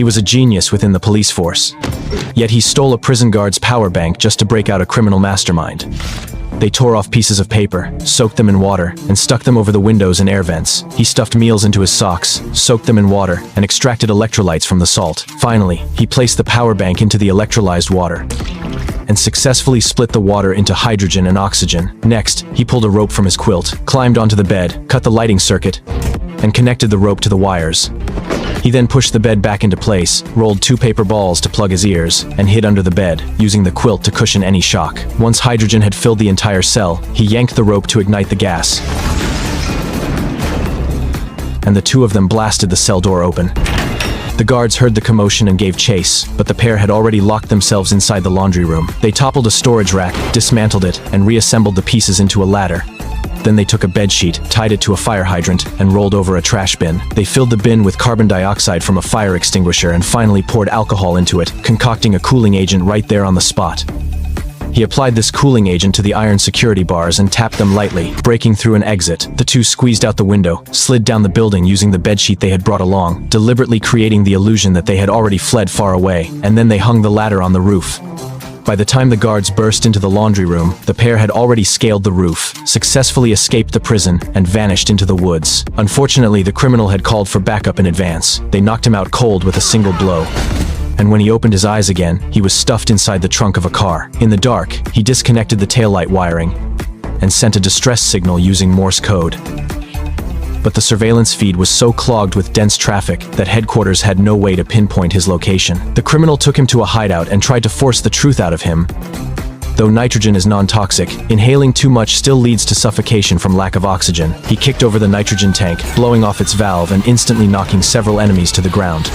He was a genius within the police force. Yet he stole a prison guard's power bank just to break out a criminal mastermind. They tore off pieces of paper, soaked them in water, and stuck them over the windows and air vents. He stuffed meals into his socks, soaked them in water, and extracted electrolytes from the salt. Finally, he placed the power bank into the electrolyzed water and successfully split the water into hydrogen and oxygen. Next, he pulled a rope from his quilt, climbed onto the bed, cut the lighting circuit, and connected the rope to the wires. He then pushed the bed back into place, rolled 2 paper balls to plug his ears, and hid under the bed, using the quilt to cushion any shock. Once hydrogen had filled the entire cell, he yanked the rope to ignite the gas, and the two of them blasted the cell door open. The guards heard the commotion and gave chase, but the pair had already locked themselves inside the laundry room. They toppled a storage rack, dismantled it, and reassembled the pieces into a ladder. Then they took a bedsheet, tied it to a fire hydrant, and rolled over a trash bin. They filled the bin with carbon dioxide from a fire extinguisher and finally poured alcohol into it, concocting a cooling agent right there on the spot. He applied this cooling agent to the iron security bars and tapped them lightly, breaking through an exit. The two squeezed out the window, slid down the building using the bedsheet they had brought along, deliberately creating the illusion that they had already fled far away, and then they hung the ladder on the roof. By the time the guards burst into the laundry room, the pair had already scaled the roof, successfully escaped the prison, and vanished into the woods. Unfortunately, the criminal had called for backup in advance. They knocked him out cold with a single blow. And when he opened his eyes again, he was stuffed inside the trunk of a car. In the dark, he disconnected the taillight wiring and sent a distress signal using Morse code. But the surveillance feed was so clogged with dense traffic that headquarters had no way to pinpoint his location. The criminal took him to a hideout and tried to force the truth out of him. Though nitrogen is non-toxic, inhaling too much still leads to suffocation from lack of oxygen. He kicked over the nitrogen tank, blowing off its valve and instantly knocking several enemies to the ground.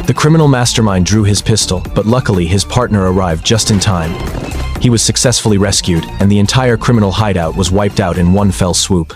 The criminal mastermind drew his pistol, but luckily his partner arrived just in time. He was successfully rescued, and the entire criminal hideout was wiped out in one fell swoop.